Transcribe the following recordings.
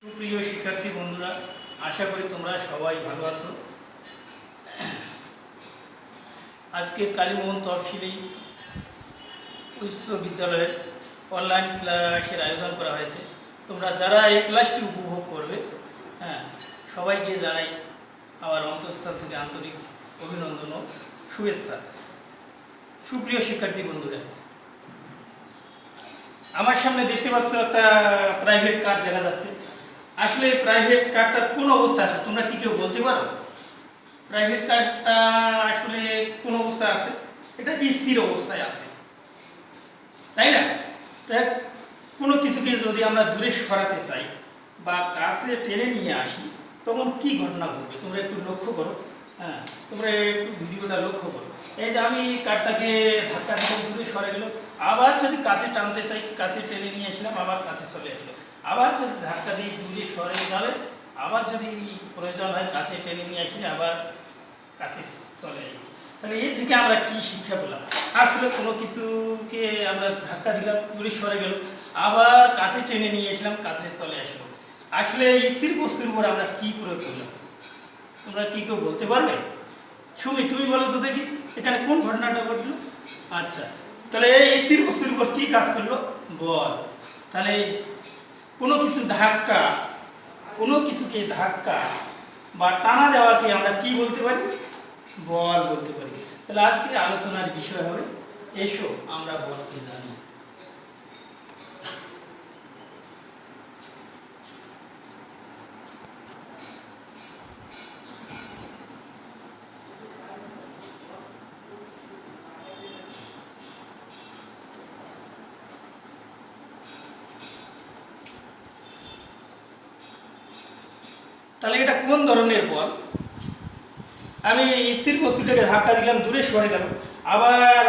সুপ্রিয় শিক্ষার্থী বন্ধুরা, আশা করি তোমরা সবাই ভালো আছো। আজকে কালীমোহন তফসিলি উচ্চ বিদ্যালয়ের অনলাইন ক্লাসের আয়োজন করা হয়েছে। তোমরা যারা এই ক্লাসটি উপভোগ করবে, সবাইকে জানাই আমার অন্তঃস্থল থেকে আন্তরিক অভিনন্দন ও শুভেচ্ছা। সুপ্রিয় শিক্ষার্থী বন্ধুরা, আমার সামনে দেখতে পাচ্ছ একটা প্রাইভেট কার দেখা যাচ্ছে। আসলে প্রাইভেট কারটা কোন অবস্থা আছে তোমরা কি কেউ বলতে পারো? প্রাইভেট কারটা আসলে কোন অবস্থায় আছে? এটা স্থির অবস্থায় আছে, তাই না? তাই কোনো কিছুকে যদি আমরা দূরে সরাতে চাই বা কাছে টেনে নিয়ে আসি, তখন কি ঘটনা ঘটবে তোমরা একটু লক্ষ্য করো। তোমরা একটু ভিডিওটা লক্ষ্য করো। এই যে আমি কারটাকে ধাক্কা দিয়ে দূরে সরে গেল, আবার যদি কাছে টানতে চাই, কাছে টেনে নিয়ে আসলাম, আবার কাছে চলে আসলো। আবার যদি ধাক্কা দিয়ে দূরে সরে যাবে, আবার যদি প্রয়োজন হয় কাছে টেনে নিয়ে আসলে আবার কাছে চলে আসবে। তাহলে এর থেকে আমরা কি শিক্ষা পেলাম? আসলে কোনো কিছুকে আমরা ধাক্কা দিলাম, দূরে সরে গেল, আবার কাছে টেনে নিয়ে আসলাম, কাছে চলে আসলো। আসলে স্থির বস্তুর উপর আমরা কি প্রয়োগ করলাম? তোমরা কি কেউ বলতে পারবে? সুমি, তুমি বলো তো দেখি, এখানে কোন ঘটনাটা ঘটলো? আচ্ছা, তাহলে এই স্থির বস্তুর উপর কি কাজ করলো? বল। তাহলে কোনো কিছুকে ধাক্কা বা টানা দেওয়াকে আমরা কি বলতে পারি? বল বলতে পারি। তাহলে আজকে আলোচনার বিষয় হবে, এসো আমরা বলকে জানি। তাহলে এটা কোন ধরনের বল? আমি স্থির বস্তুটাকে ধাক্কা দিলাম, দূরে সরে গেল, আবার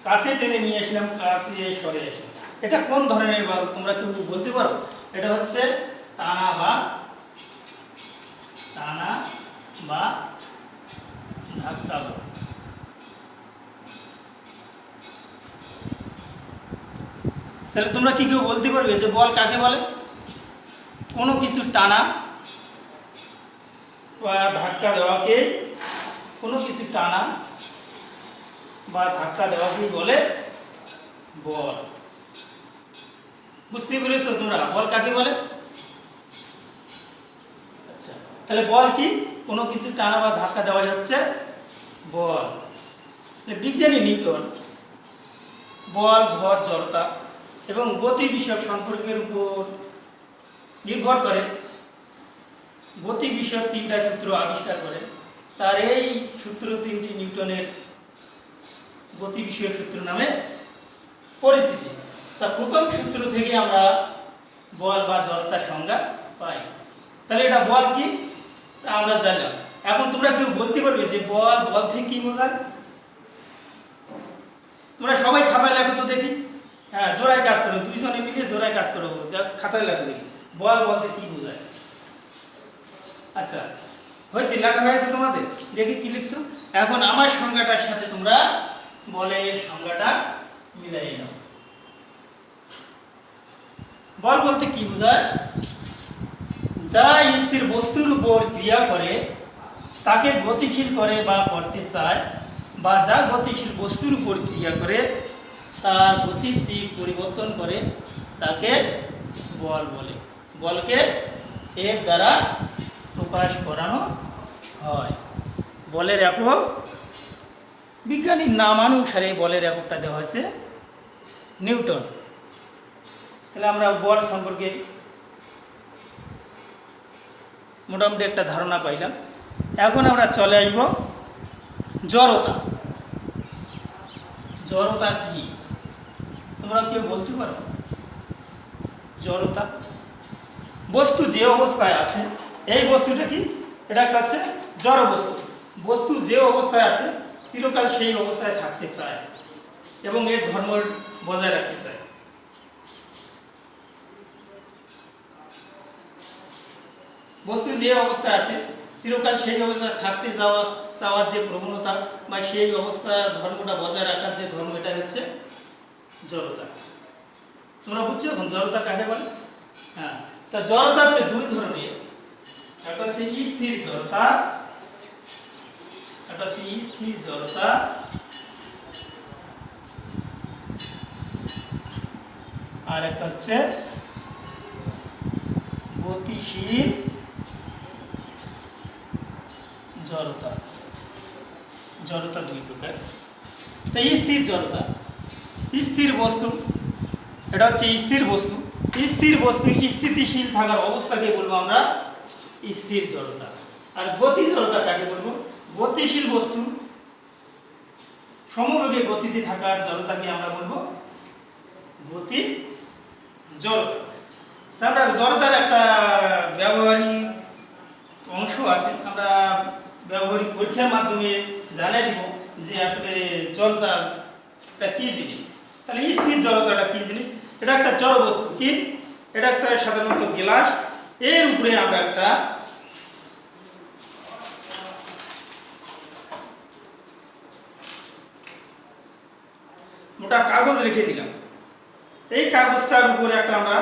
কাছে টেনে নিয়ে আসলাম, কাছে সরে আসলাম। এটা কোন ধরনের বল তোমরা কেউ বলতে পারো? এটা হচ্ছে টানা বা ধাক্কা বল। তাহলে তোমরা কি কেউ বলতে পারবে যে বল কাকে বলে? কোনো কিছু টানা বা ধাক্কা দেওয়াকে, কোনো কিছু টানা বা ধাক্কা দেওয়াকে বলে বল। বুঝতে পেরেছো তোমরা বল কাকে বলে? আচ্ছা, তাহলে বল কি? কোনো কিছু টানা বা ধাক্কা দেওয়াই হচ্ছে বল। বিজ্ঞানী নিউটন বল, ভর, জড়তা এবং গতি বিষয়ক সম্পর্কের উপর নির্ভর করে গতি বিষয়ক 3টা সূত্র আবিষ্কার করেন। তার এই সূত্র 3টি নিউটনের গতি বিষয়ক সূত্র নামে পরিচিত। তার প্রথম সূত্র থেকে আমরা বল বা জড়তার সংজ্ঞা পাই। তাহলে এটা বল কি তা আমরা জানলাম। এখন তোমরা কেউ বলতে পারবে যে বল থেকে কি বোঝায়? তোমরা সবাই খাতায় লেখো তো দেখি। জোড়ায় কাজ করো, দুইজনে মিলে জোড়ায় কাজ করো, খাতায় লেখো দেখি বল বলতে কি বোঝায়। আচ্ছা, হয়েছে, লেখা হয়েছে তোমাদের? দেখি কি লিখছো। এখন আমার সংজ্ঞাটার সাথে তোমরা বলের সংজ্ঞাটা মিলাই নাও। বল বলতে কি বোঝায়? যা স্থির বস্তুর উপর ক্রিয়া করে তাকে গতিশীল করে বা করতে চায়, বা যা গতিশীল বস্তুর উপর ক্রিয়া করে তার গতির দিক পরিবর্তন করে তাকে বল বলে। বলকে এর দ্বারা প্রকাশ করানো হয়। বলের একক, বিজ্ঞানীর নামানুসারে বলের এককটা দেওয়া হয়েছে নিউটন। তাহলে আমরা বল সম্পর্কে মোটামুটি একটা ধারণা পাইলাম। এখন আমরা চলে আসব জড়তা। জড়তা কি তোমরা কেউ বলতে পারো? জড়তা, বস্তু যে অবস্থায় আছে, এই বস্তুটা কি? এটা একটা হচ্ছে জড় বস্তু। বস্তু যে অবস্থায় আছে চিরকাল সেই অবস্থায় থাকতে চায় এবং এর ধর্ম বজায় রাখতে চায়। বস্তু যে অবস্থায় আছে চিরকাল সেই অবস্থায় থাকতে চাওয়ার যে প্রবণতা বা সেই অবস্থা ধর্মটা বজায় রাখার যে ধর্ম, এটা হচ্ছে জড়তা। তোমরা বুঝছো এখন জড়তা কাকে বলে? তা জড়তা হচ্ছে দুই ধরনের, একটা হচ্ছে স্থির জড়তা, একটা হচ্ছে স্থির জড়তা, আর একটা হচ্ছে গতিশীল জড়তা। জড়তা দুই প্রকার। তাই স্থির জড়তা, স্থির বস্তু, এটা হচ্ছে স্থির বস্তু। স্থির বস্তু স্থিতিশীল থাকার অবস্থাকে বলবো আমরা স্থির জড়তা। আর গতি জড়তা কাকে বলবো? গতিশীল বস্তু সমবেগে গতিতে থাকার জড়তাকে আমরা বলবো গতি জড়তা। আমরা জড়তার একটা ব্যবহারিক অংশ আছে, আমরা ব্যবহারিক পরীক্ষার মাধ্যমে জানিয়ে দিব যে আসলে জড়তাটা কি জিনিস। তাহলে স্থির জড়তাটা কি জিনিস? এটা একটা জড় বস্তু। কি? এটা একটা সাধারণত গ্লাস, এর উপরে আমরা একটা মোটা কাগজ রেখে দিলাম, এই কাগজটার উপরে একটা আমরা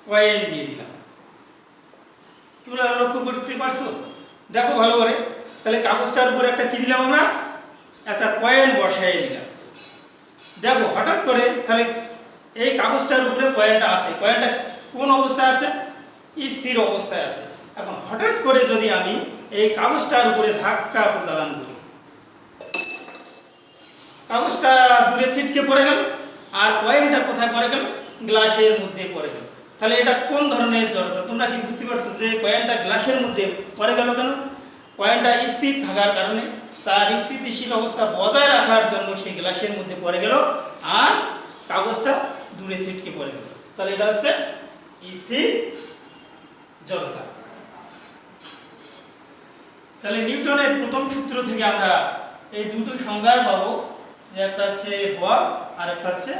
কয়েন দিয়ে দিলাম। তোমরা লক্ষ্য করতে পারছো? দেখো ভালো করে। তাহলে কাগজটার উপরে একটা কি দিলাম আমরা? একটা কয়েন বসাই দিলাম। দেখো হঠাৎ করে তাহলে এই কাগজটার উপরে কয়েনটা আছে, কয়েনটা কোন অবস্থায় আছে? স্থির অবস্থায় আছে। এখন হঠাৎ করে যদি আমি এই কাগজটার উপরে ধাক্কা প্রদান করি, কাগজটা দূরে ছিটকে পড়ে গেল, আর কয়েনটা কোথায় পড়ে গেল? গ্লাসের মধ্যে পড়ে গেল। তাহলে এটা কোন ধরনের জড়তা? তোমরা কি বুঝতে পারছো যে কয়েনটা গ্লাসের মধ্যে পড়ে গেল কেন? কয়েনটা স্থির থাকার কারণে, তার স্থিতিশীল অবস্থা বজায় রাখার জন্য সেই গ্লাসের মধ্যে পড়ে গেল, আর কাগজটা দূরে ছিটকে পড়ে গেল। তাহলে এটা হচ্ছে স্থির জড়তা। তাহলে নিউটনের প্রথম সূত্র থেকে আমরা এই দুটো সংজ্ঞা পাবো, যে একটা হচ্ছে বল আর একটা হচ্ছে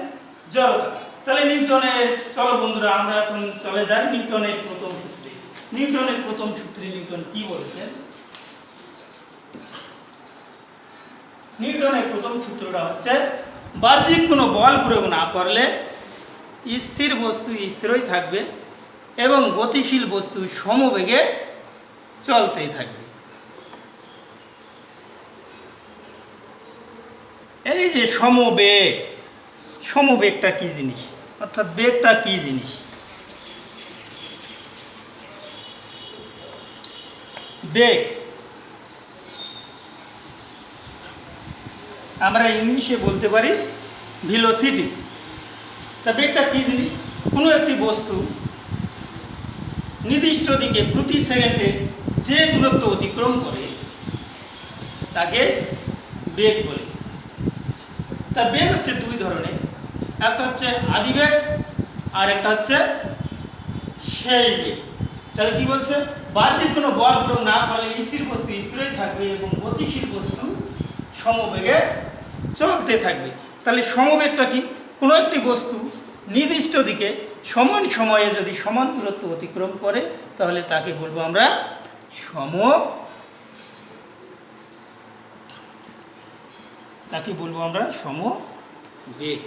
জড়তা। তাহলে নিউটনের, চলো বন্ধুরা আমরা এখন চলে যাই নিউটনের প্রথম সূত্রে। নিউটনের প্রথম সূত্রে নিউটন কি বলেছেন? নিউটনের প্রথম সূত্রটা হচ্ছে, বাহ্যিক কোনো বল প্রয়োগ না করলে স্থির বস্তু স্থিরই থাকবে এবং গতিশীল বস্তু সমবেগে চলতেই থাকবে। এই যে সমবেগ, সমবেগটা কি জিনিস, অর্থাৎ বেগটা কি জিনিস? বেগ আমরা ইংলিশে বলতে পারি ভেলোসিটি। তা বেগটা কি জিনিস? কোনো একটি বস্তু নির্দিষ্ট দিকে প্রতি সেকেন্ডে যে দূরত্ব অতিক্রম করে তাকে বেগ বলে। তা বেগ হচ্ছে দুই ধরনের, একটা হচ্ছে আদিবেগ আর একটা হচ্ছে সেই বেগ। তাহলে কি বলছে? বাহ্যিক কোনো বল প্রয়োগ না করলে স্থির বস্তু স্থিরই থাকবে এবং গতিশীল বস্তু সমবেগে চলতে থাকবে। তাহলে সমবেগটা কি? কোনো একটি বস্তু নির্দিষ্ট দিকে সমান সময়ে যদি সমান দূরত্ব অতিক্রম করে তাহলে তাকে বলবো আমরা সমবেগ।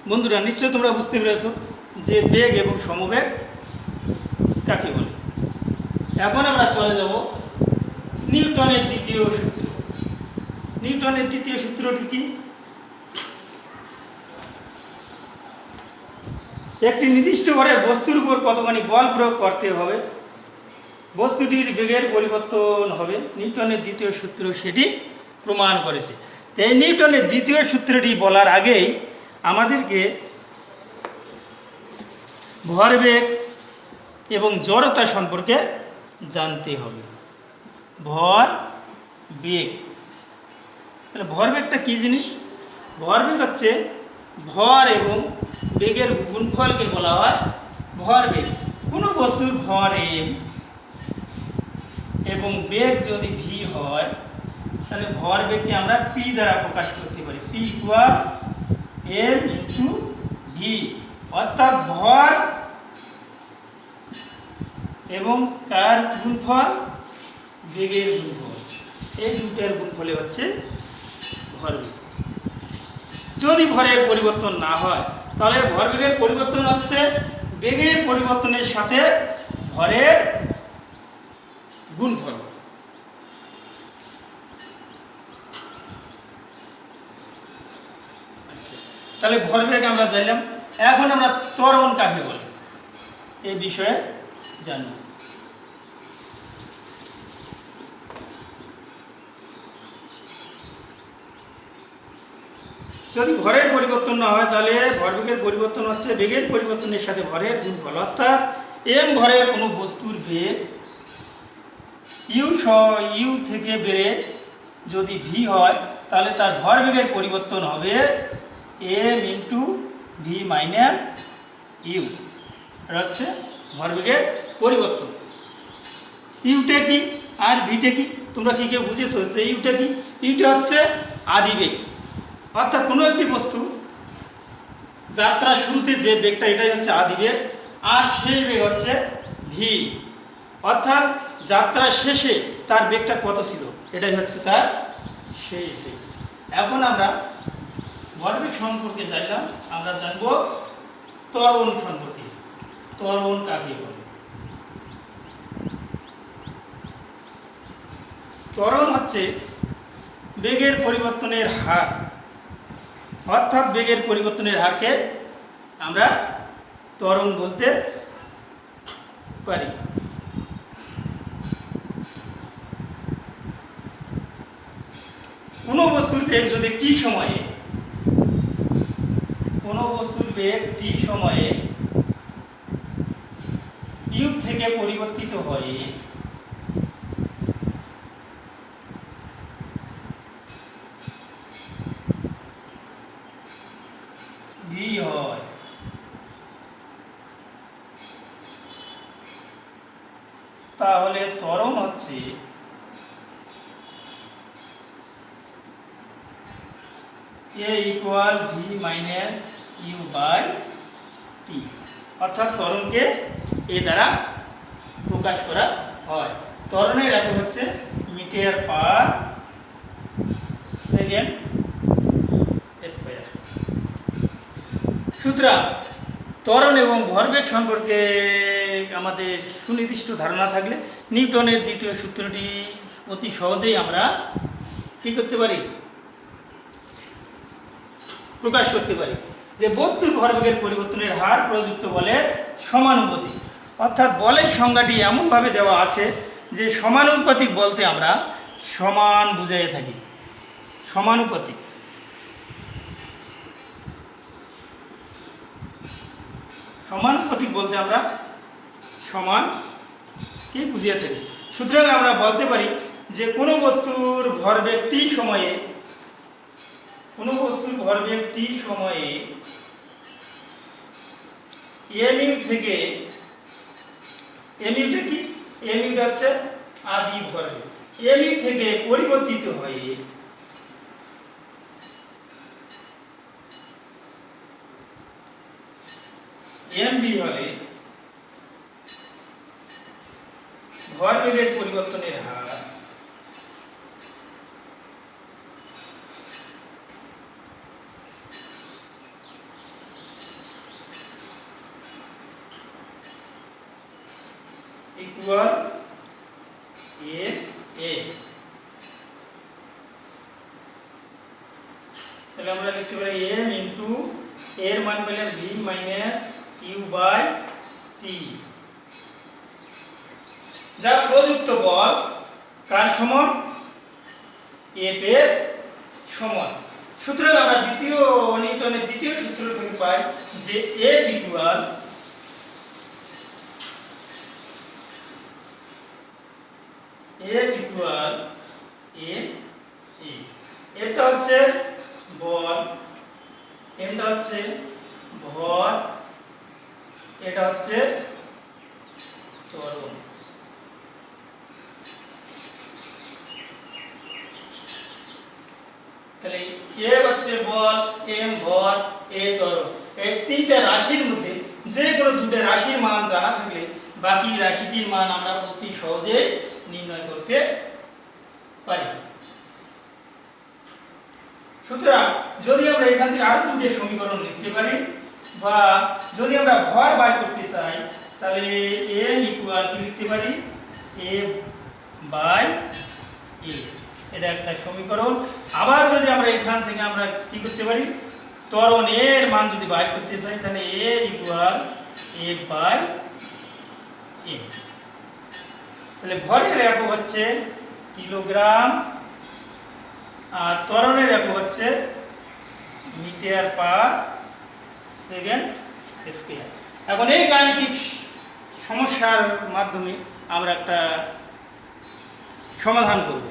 বন্ধুরা নিশ্চয় তোমরা বুঝতে পেরেছো যে বেগ এবং সমবেগ কাকে বলে। এখন আমরা চলে যাব নিউটনের দ্বিতীয় সূত্র। নিউটনের দ্বিতীয় সূত্রটি কি? একটি নির্দিষ্ট ভরের বস্তুর উপর কতখানি বল প্রয়োগ করতে হবে বস্তুটির বেগের পরিবর্তন হবে। নিউটনের দ্বিতীয় সূত্র সেটি প্রমাণ করেছে। এই নিউটনের দ্বিতীয় সূত্রটি বলার আগেই আমাদেরকে ভরবেগ এবং জড়তা সম্পর্কে জানতে হবে। ভরবেগ, তাহলে ভরবেগটা কি জিনিস? ভরবেগ হচ্ছে ভর এবং বেগের গুণফলকে বলা হয় ভরবেগ। কোনো বস্তুর ভর m এবং বেগ যদি v হয় তাহলে ভরবেগকে আমরা p দ্বারা প্রকাশ করতে পারি। p equal m into v, অর্থাৎ ভর এবং কার গুণফল? বেগের গুণফল। এই দুটোর গুণফলে হচ্ছে ভরবেগ। যদি ভরের পরিবর্তন না হয় তাহলে ভরবেগের পরিবর্তন হচ্ছে বেগের পরিবর্তনের সাথে ভরের গুণফল। আচ্ছা, তাহলে ভরবেগ আমরা জানলাম। এখন আমরা ত্বরণ কাকে বলে এই বিষয়ে জানব। যদি ভরের পরিবর্তন না হয় তাহলে ভরবেগের পরিবর্তন হচ্ছে বেগের পরিবর্তনের সাথে ভরের গুণফল। অর্থাৎ এম ভরের কোনো বস্তুর বেগ ইউ থেকে বেড়ে যদি ভি হয় তাহলে তার ভরবেগের পরিবর্তন হবে m into v minus u. এটা হচ্ছে ভরবেগের পরিবর্তন। ইউটা কি আর ভিটা কি তোমরা কি কেউ বুঝেছো যে ইউটা কি? ইউটা হচ্ছে আদিবেগ, অর্থাৎ কোনো একটি বস্তু যাত্রার শুরুতে যে বেগটা এটাই হচ্ছে আদিবেগ, আর সেই বেগ হচ্ছে ভি, অর্থাৎ যাত্রার শেষে তার বেগটা কত ছিল এটাই হচ্ছে তার শেষ বেগ। এখন আমরা ভরবেগ সম্পর্কে জানলাম, আমরা জানব ত্বরণ সম্পর্কে। ত্বরণ কাকে বলে? ত্বরণ হচ্ছে বেগের পরিবর্তনের হার, অর্থাৎ বেগের পরিবর্তনের হারকে আমরা ত্বরণ বলতে পারি। কোনো বস্তুর বেগ যদি টি সময়ে, কোনো বস্তুর বেগ টি সময়ে ইউ থেকে পরিবর্তিত হয়ে ভি হয়, তাহলে ত্বরণ হচ্ছে a equal v minus u by t, অর্থাৎ ত্বরণকে এ দ্বারা প্রকাশ করা হয়। ত্বরণের একক হচ্ছে মিটার পার সেকেন্ড স্কয়ার। সুতরাং ত্বরণ এবং ভরবেগ সম্পর্কে আমাদের সুনির্দিষ্ট ধারণা থাকলে নিউটনের দ্বিতীয় সূত্রটি অতি সহজেই আমরা কী করতে পারি? প্রকাশ করতে পারি যে বস্তুর ভরবেগের পরিবর্তনের হার প্রযুক্ত বলের সমানুপাতিক। অর্থাৎ বলের সংজ্ঞাটি এমনভাবে দেওয়া আছে যে সমানুপাতিক বলতে আমরা সমান বুঝাইয়ে থাকি। সমানুপাতিক, সমানুপাতিক বলতে আমরা সমানকে বুঝিয়ে থাকি। সুতরাং আমরা বলতে পারি যে কোনো বস্তুর ভরবেগ টি সময়ে, কোনো বস্তুর ভরবেগ টি সময়ে এম ইউ থেকে, এম ইউটা কি? এম ইউটা হচ্ছে আদি ভরবেগ। এম ইউ থেকে পরিবর্তিত হয়ে এম বি হলে ভরবেগের পরিবর্তনের হার ইকুয়াল এ এ। তাহলে আমরা লিখতে পারি এম ইন্টু এর মান পেলাম ভি মাইনাস ইউ বাই টি, যা প্রযুক্ত বল কার সমান? এফ এর সমান। সুতরাং আমরা নিউটনের দ্বিতীয় সূত্র থেকে পাই যে এফ ইকুয়াল এ এ। এটা হচ্ছে বল, এটা হচ্ছে ভর, এটা হচ্ছে ত্বরণ। তাহলে এ হচ্ছে বল, এম ভর, এ ত্বরণ। এই তিনটা রাশির মধ্যে যে কোনো দুটো রাশির মান জানা থাকলে বাকি রাশিটির মান আমরা অতি সহজে নির্ণয় করতে পারি। সুতরাং যদি আমরা এখান থেকে আরো দুটো সমীকরণ লিখতে পারি, বা যদি আমরা ভর বাই করতে চাই তাহলে এম ইকুয়াল কি লিখতে পারি এ বাই এ, এটা একটা সমীকরণ। আবার যদি আমরা এখান থেকে আমরা কি করতে পারি ত্বরণ এর মান যদি বাই করতে চাই তাহলে এ ইকুয়াল এ বাই এ। তাহলে ভরের একক হচ্ছে কিলোগ্রাম আর ত্বরণের একক হচ্ছে মিটার পার সেকেন্ড স্কয়ার। এখন এই গাণিতিক সমস্যার মাধ্যমে আমরা একটা সমাধান করব।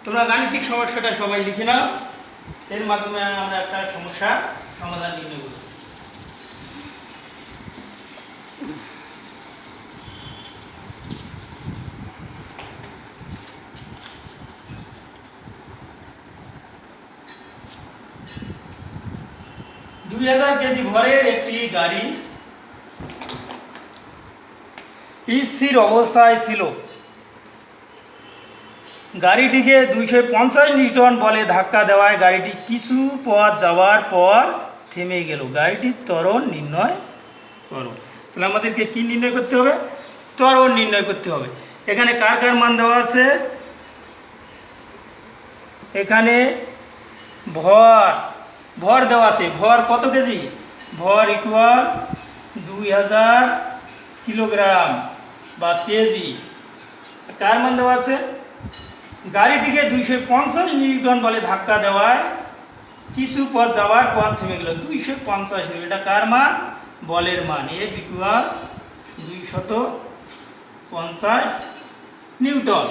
তোমরা গাণিতিক সমস্যাটা সবাই লিখে নাও, এর মাধ্যমে আমরা একটা সমস্যার সমাধান নির্ণয় করব। দুই 2000 কেজি ভরের একটি গাড়ি স্থির অবস্থায় ছিল। গাড়িটিকে 250 নিউটন বলে ধাক্কা দেওয়ায় গাড়িটি কিছু পথ যাওয়ার পর থেমে গেল। গাড়িটির ত্বরণ নির্ণয় করো। তাহলে আমাদেরকে কি নির্ণয় করতে হবে? ত্বরণ নির্ণয় করতে হবে। এখানে কার কার মান দেওয়া আছে? এখানে ভর দেওয়া আছে। ভর কত কেজি? ভর ইকুয়াল 2000 কিলোগ্রাম বা কেজি। কার মান দেওয়া আছে? গাড়িটিকে 250 নিউটন বলে ধাক্কা দেওয়ায় কিছু পথ যাওয়ার পর থেমে গেল। 250 নিউটন, এটা কার মান? বলের মান। F equal 250 Newton.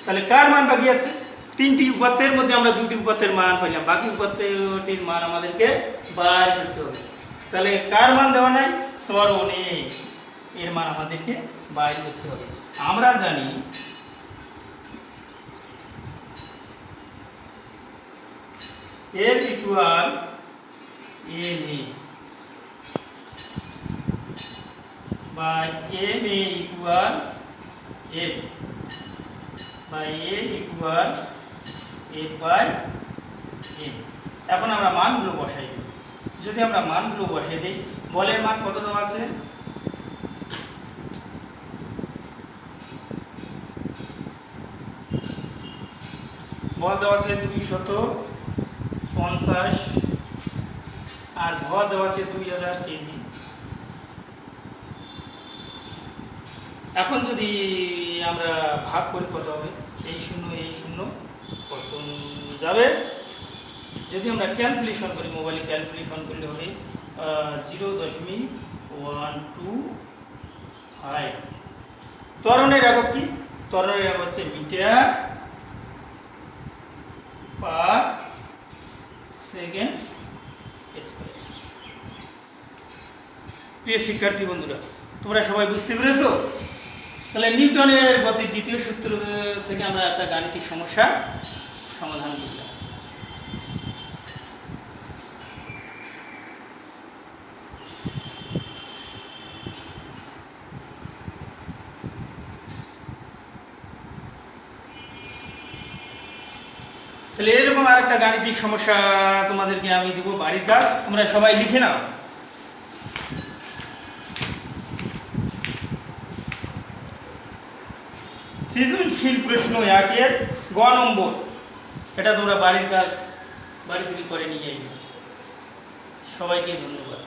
তাহলে কার মান বাকি আছে? তিনটি উপাত্তের মধ্যে আমরা দুটি উপাত্তের মান পাইলাম, বাকি উপাত্তটির মান আমাদেরকে বার করতে হবে। তাহলে কার মান দেওয়া নাই? ত্বরণ এর মান আমাদেরকে বাইর করতে হবে। আমরা জানি F ইকুয়াল এম এ বা এম এ ইকুয়াল এফ বা এ ইকুয়াল এফ বাই এম। এখন আমরা মানগুলো বসাই দিই। যদি আমরা মানগুলো বসাই দিই, বলের মান কত দেওয়া আছে? বল দেওয়া আছে 250 আর ভর দেওয়া আছে 2000 কেজি। এখন যদি আমরা ভাগ করি কত হবে? এই শূন্য কত যাবে? যদি আমরা ক্যালকুলেশন করি, মোবাইলে ক্যালকুলেশন করলে হবে 0.125। ত্বরণের একক কি? ত্বরণের একক হচ্ছে মিটার পার সেকেন্ড স্কয়ার। প্রিয় শিক্ষার্থী বন্ধুরা, তোমরা সবাই বুঝতে পেরেছো? তাহলে নিউটনের গতির দ্বিতীয় সূত্র থেকে আমরা একটা গাণিতিক সমস্যা সমাধান করলাম। তাহলে এরকম আরেকটা গাণিতিক সমস্যা তোমাদেরকে আমি দেবো, বাড়ির কাজ তোমরা সবাই লিখে নাও। সৃজনশীল প্রশ্ন 1-এর গ নম্বর, এটা তোমরা বাড়ির কাজ বাড়ি থেকে করে নিয়ে যাবে। সবাইকে ধন্যবাদ।